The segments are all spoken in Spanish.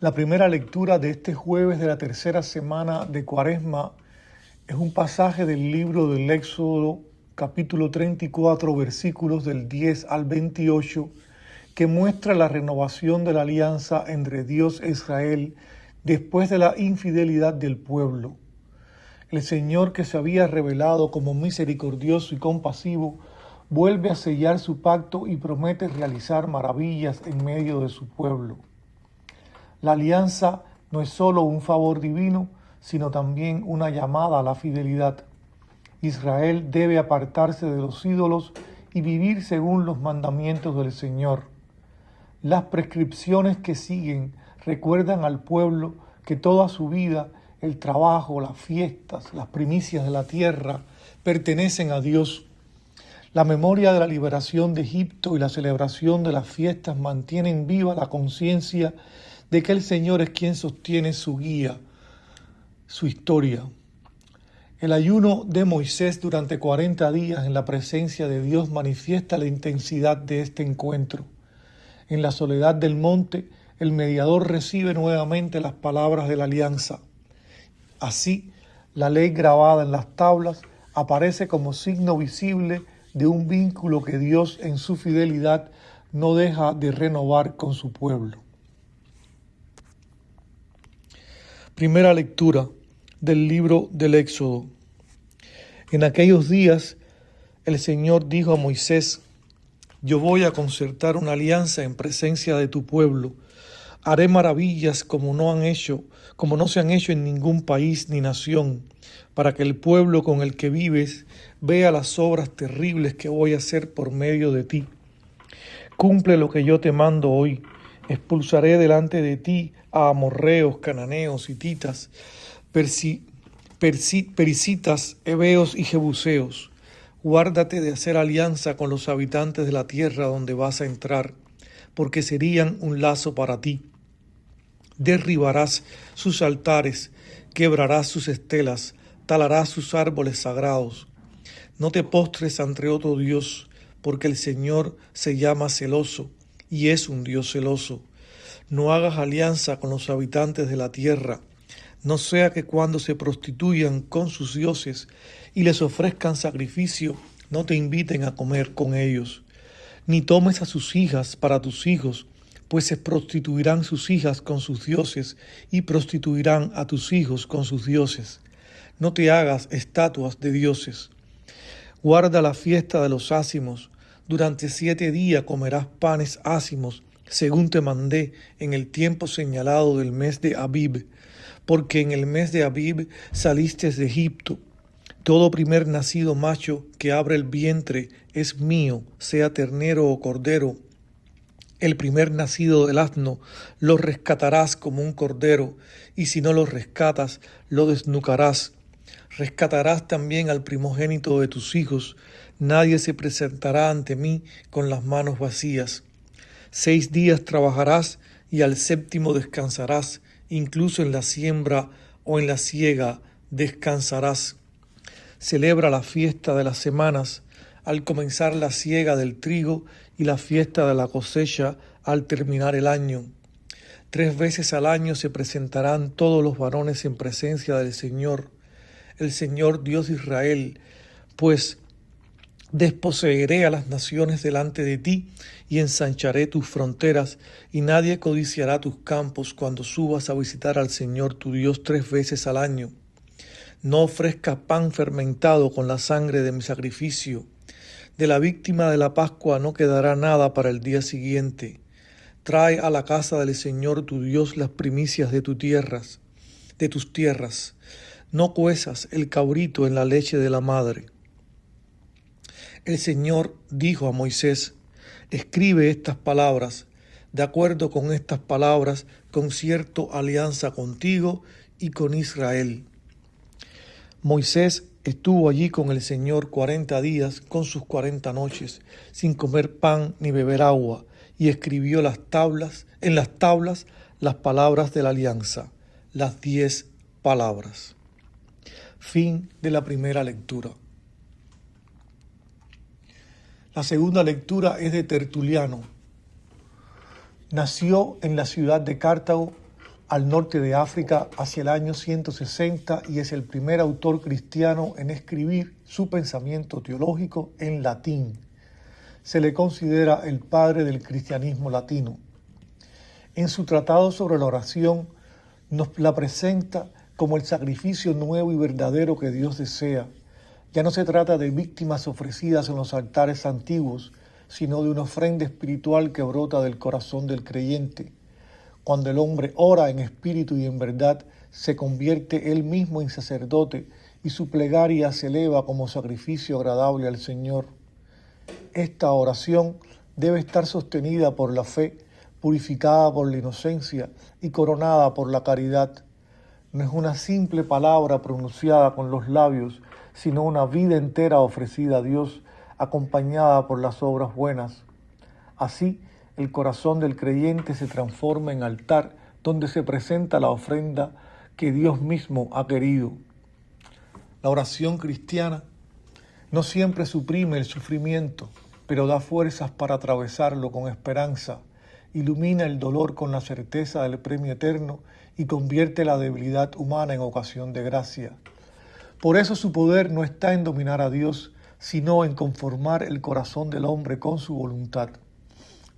La primera lectura de este jueves de la tercera semana de Cuaresma es un pasaje del libro del Éxodo, capítulo 34, versículos del 10 al 28, que muestra la renovación de la alianza entre Dios e Israel después de la infidelidad del pueblo. El Señor, que se había revelado como misericordioso y compasivo, vuelve a sellar su pacto y promete realizar maravillas en medio de su pueblo. La alianza no es solo un favor divino, sino también una llamada a la fidelidad. Israel debe apartarse de los ídolos y vivir según los mandamientos del Señor. Las prescripciones que siguen recuerdan al pueblo que toda su vida, el trabajo, las fiestas, las primicias de la tierra, pertenecen a Dios. La memoria de la liberación de Egipto y la celebración de las fiestas mantienen viva la conciencia de que el Señor es quien sostiene su guía, su historia. El ayuno de Moisés durante 40 días en la presencia de Dios manifiesta la intensidad de este encuentro. En la soledad del monte, el mediador recibe nuevamente las palabras de la alianza. Así, la ley grabada en las tablas aparece como signo visible de un vínculo que Dios en su fidelidad no deja de renovar con su pueblo. Primera lectura del libro del Éxodo. En aquellos días el Señor dijo a Moisés: Yo voy a concertar una alianza en presencia de tu pueblo. Haré maravillas como no se han hecho en ningún país ni nación, para que el pueblo con el que vives vea las obras terribles que voy a hacer por medio de ti. Cumple lo que yo te mando hoy. Expulsaré delante de ti a amorreos, cananeos, hititas, perisitas, heveos y jebuseos. Guárdate de hacer alianza con los habitantes de la tierra donde vas a entrar, porque serían un lazo para ti. Derribarás sus altares, quebrarás sus estelas, talarás sus árboles sagrados. No te postres ante otro Dios, porque el Señor se llama celoso y es un Dios celoso. No hagas alianza con los habitantes de la tierra, no sea que cuando se prostituyan con sus dioses y les ofrezcan sacrificio, no te inviten a comer con ellos. Ni tomes a sus hijas para tus hijos, pues se prostituirán sus hijas con sus dioses y prostituirán a tus hijos con sus dioses. No te hagas estatuas de dioses. Guarda la fiesta de los ázimos. Durante 7 días comerás panes ázimos, según te mandé en el tiempo señalado del mes de Abib, porque en el mes de Abib saliste de Egipto. Todo primer nacido macho que abra el vientre es mío, sea ternero o cordero. El primer nacido del asno lo rescatarás como un cordero, y si no lo rescatas, lo desnucarás. Rescatarás también al primogénito de tus hijos. Nadie se presentará ante mí con las manos vacías. 6 días trabajarás y al 7º descansarás, incluso en la siembra o en la siega descansarás. Celebra la fiesta de las semanas al comenzar la siega del trigo y la fiesta de la cosecha al terminar el año. 3 veces al año se presentarán todos los varones en presencia del Señor, el Señor Dios de Israel, pues desposeeré a las naciones delante de ti y ensancharé tus fronteras, y nadie codiciará tus campos cuando subas a visitar al Señor tu Dios 3 veces al año. No ofrezcas pan fermentado con la sangre de mi sacrificio. De la víctima de la Pascua no quedará nada para el día siguiente. Trae a la casa del Señor tu Dios las primicias de tus tierras. No cuezas el cabrito en la leche de la madre. El Señor dijo a Moisés: Escribe estas palabras. De acuerdo con estas palabras, concierto alianza contigo y con Israel. Moisés estuvo allí con el Señor 40 días con sus 40 noches, sin comer pan ni beber agua, y escribió en las tablas las palabras de la alianza, las 10 palabras. Fin de la primera lectura. La segunda lectura es de Tertuliano. Nació en la ciudad de Cartago al norte de África hacia el año 160 y es el primer autor cristiano en escribir su pensamiento teológico en latín. Se le considera el padre del cristianismo latino. En su tratado sobre la oración nos la presenta como el sacrificio nuevo y verdadero que Dios desea. Ya no se trata de víctimas ofrecidas en los altares antiguos, sino de una ofrenda espiritual que brota del corazón del creyente. Cuando el hombre ora en espíritu y en verdad, se convierte él mismo en sacerdote y su plegaria se eleva como sacrificio agradable al Señor. Esta oración debe estar sostenida por la fe, purificada por la inocencia y coronada por la caridad. No es una simple palabra pronunciada con los labios, sino una vida entera ofrecida a Dios, acompañada por las obras buenas. Así, el corazón del creyente se transforma en altar donde se presenta la ofrenda que Dios mismo ha querido. La oración cristiana no siempre suprime el sufrimiento, pero da fuerzas para atravesarlo con esperanza, ilumina el dolor con la certeza del premio eterno y convierte la debilidad humana en ocasión de gracia. Por eso su poder no está en dominar a Dios, sino en conformar el corazón del hombre con su voluntad.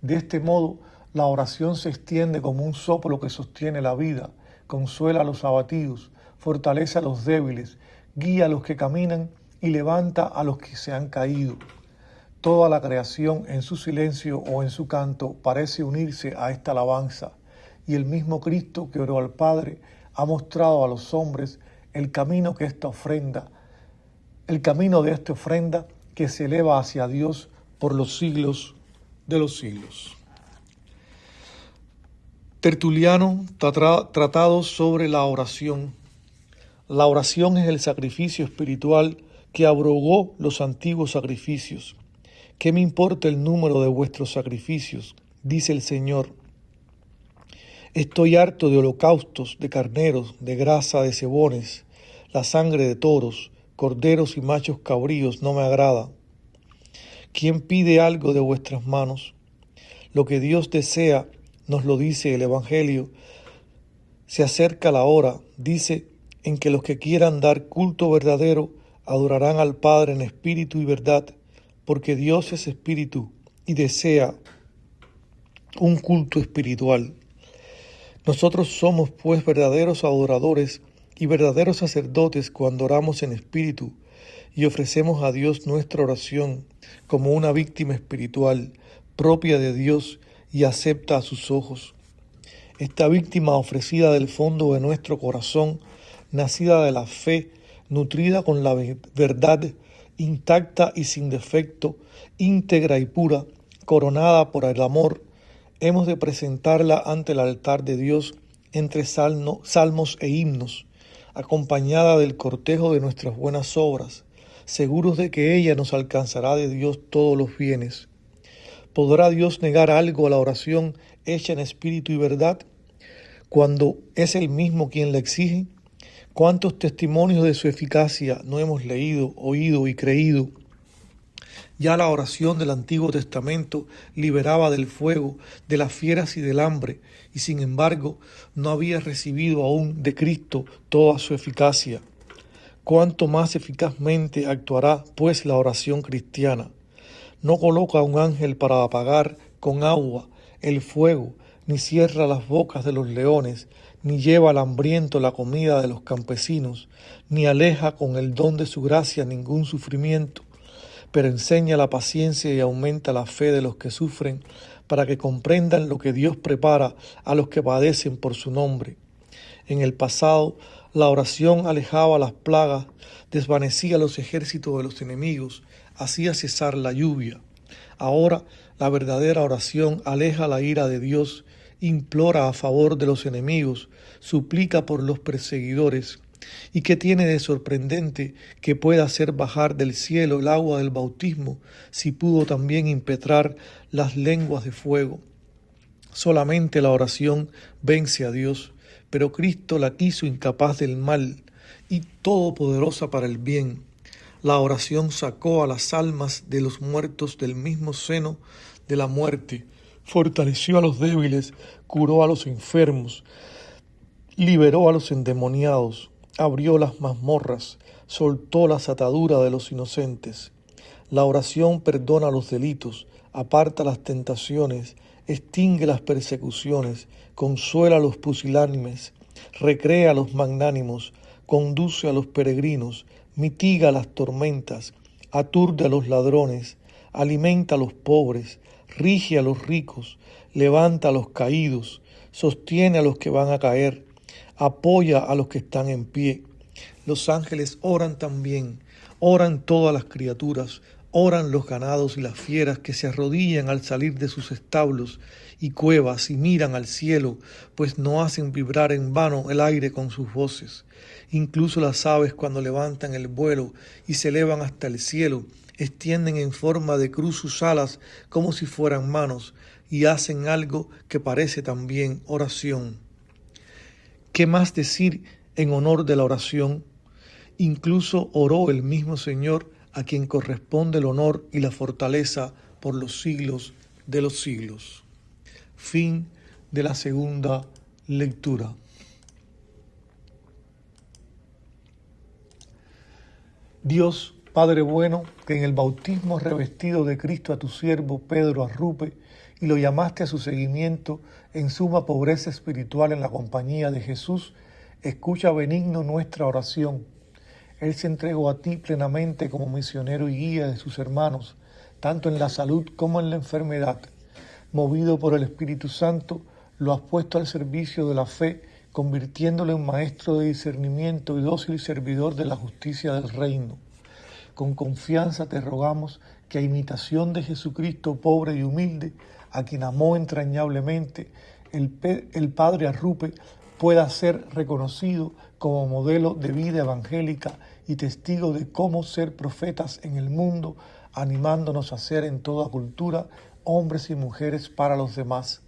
De este modo, la oración se extiende como un soplo que sostiene la vida, consuela a los abatidos, fortalece a los débiles, guía a los que caminan y levanta a los que se han caído. Toda la creación en su silencio o en su canto parece unirse a esta alabanza, y el mismo Cristo que oró al Padre ha mostrado a los hombres el camino de esta ofrenda que se eleva hacia Dios por los siglos de los siglos. Tertuliano, tratado sobre la oración. La oración es el sacrificio espiritual que abrogó los antiguos sacrificios. ¿Qué me importa el número de vuestros sacrificios?, dice el Señor. Estoy harto de holocaustos, de carneros, de grasa de cebones, la sangre de toros, corderos y machos cabríos no me agrada. ¿Quién pide algo de vuestras manos? Lo que Dios desea, nos lo dice el Evangelio. Se acerca la hora, dice, en que los que quieran dar culto verdadero adorarán al Padre en espíritu y verdad, porque Dios es espíritu y desea un culto espiritual. Nosotros somos pues verdaderos adoradores y verdaderos sacerdotes cuando oramos en espíritu y ofrecemos a Dios nuestra oración como una víctima espiritual propia de Dios y acepta a sus ojos. Esta víctima ofrecida del fondo de nuestro corazón, nacida de la fe, nutrida con la verdad, intacta y sin defecto, íntegra y pura, coronada por el amor, hemos de presentarla ante el altar de Dios entre salmos e himnos, acompañada del cortejo de nuestras buenas obras, seguros de que ella nos alcanzará de Dios todos los bienes. ¿Podrá Dios negar algo a la oración hecha en espíritu y verdad, cuando es Él mismo quien la exige? ¿Cuántos testimonios de su eficacia no hemos leído, oído y creído? Ya la oración del Antiguo Testamento liberaba del fuego, de las fieras y del hambre, y sin embargo no había recibido aún de Cristo toda su eficacia. ¿Cuánto más eficazmente actuará, pues, la oración cristiana? No coloca un ángel para apagar con agua el fuego, ni cierra las bocas de los leones, ni lleva al hambriento la comida de los campesinos, ni aleja con el don de su gracia ningún sufrimiento, pero enseña la paciencia y aumenta la fe de los que sufren, para que comprendan lo que Dios prepara a los que padecen por su nombre. En el pasado, la oración alejaba las plagas, desvanecía los ejércitos de los enemigos, hacía cesar la lluvia. Ahora, la verdadera oración aleja la ira de Dios, implora a favor de los enemigos, suplica por los perseguidores. ¿Y qué tiene de sorprendente que pueda hacer bajar del cielo el agua del bautismo, si pudo también impetrar las lenguas de fuego? Solamente la oración vence a Dios, pero Cristo la quiso incapaz del mal y todopoderosa para el bien. La oración sacó a las almas de los muertos del mismo seno de la muerte, fortaleció a los débiles, curó a los enfermos, liberó a los endemoniados, abrió las mazmorras, soltó las ataduras de los inocentes. La oración perdona los delitos, aparta las tentaciones, extingue las persecuciones, consuela a los pusilánimes, recrea a los magnánimos, conduce a los peregrinos, mitiga las tormentas, aturde a los ladrones, alimenta a los pobres, rige a los ricos, levanta a los caídos, sostiene a los que van a caer, apoya a los que están en pie. Los ángeles oran también, oran todas las criaturas, oran los ganados y las fieras que se arrodillan al salir de sus establos y cuevas y miran al cielo, pues no hacen vibrar en vano el aire con sus voces. Incluso las aves cuando levantan el vuelo y se elevan hasta el cielo, extienden en forma de cruz sus alas como si fueran manos y hacen algo que parece también oración. ¿Qué más decir en honor de la oración? Incluso oró el mismo Señor, a quien corresponde el honor y la fortaleza por los siglos de los siglos. Fin de la segunda lectura. Dios, Padre bueno, que en el bautismo has revestido de Cristo a tu siervo Pedro Arrupe y lo llamaste a su seguimiento en suma pobreza espiritual en la compañía de Jesús, escucha benigno nuestra oración. Él se entregó a ti plenamente como misionero y guía de sus hermanos, tanto en la salud como en la enfermedad. Movido por el Espíritu Santo, lo has puesto al servicio de la fe, convirtiéndolo en maestro de discernimiento y dócil servidor de la justicia del reino. Con confianza te rogamos que a imitación de Jesucristo pobre y humilde, a quien amó entrañablemente, el Padre Arrupe pueda ser reconocido como modelo de vida evangélica y testigo de cómo ser profetas en el mundo, animándonos a ser en toda cultura hombres y mujeres para los demás.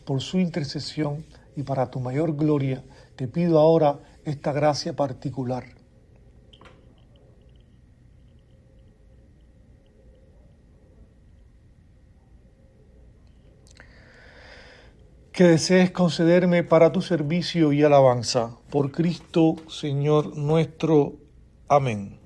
Por su intercesión y para tu mayor gloria, te pido ahora esta gracia particular. Que desees concederme para tu servicio y alabanza. Por Cristo, Señor nuestro. Amén.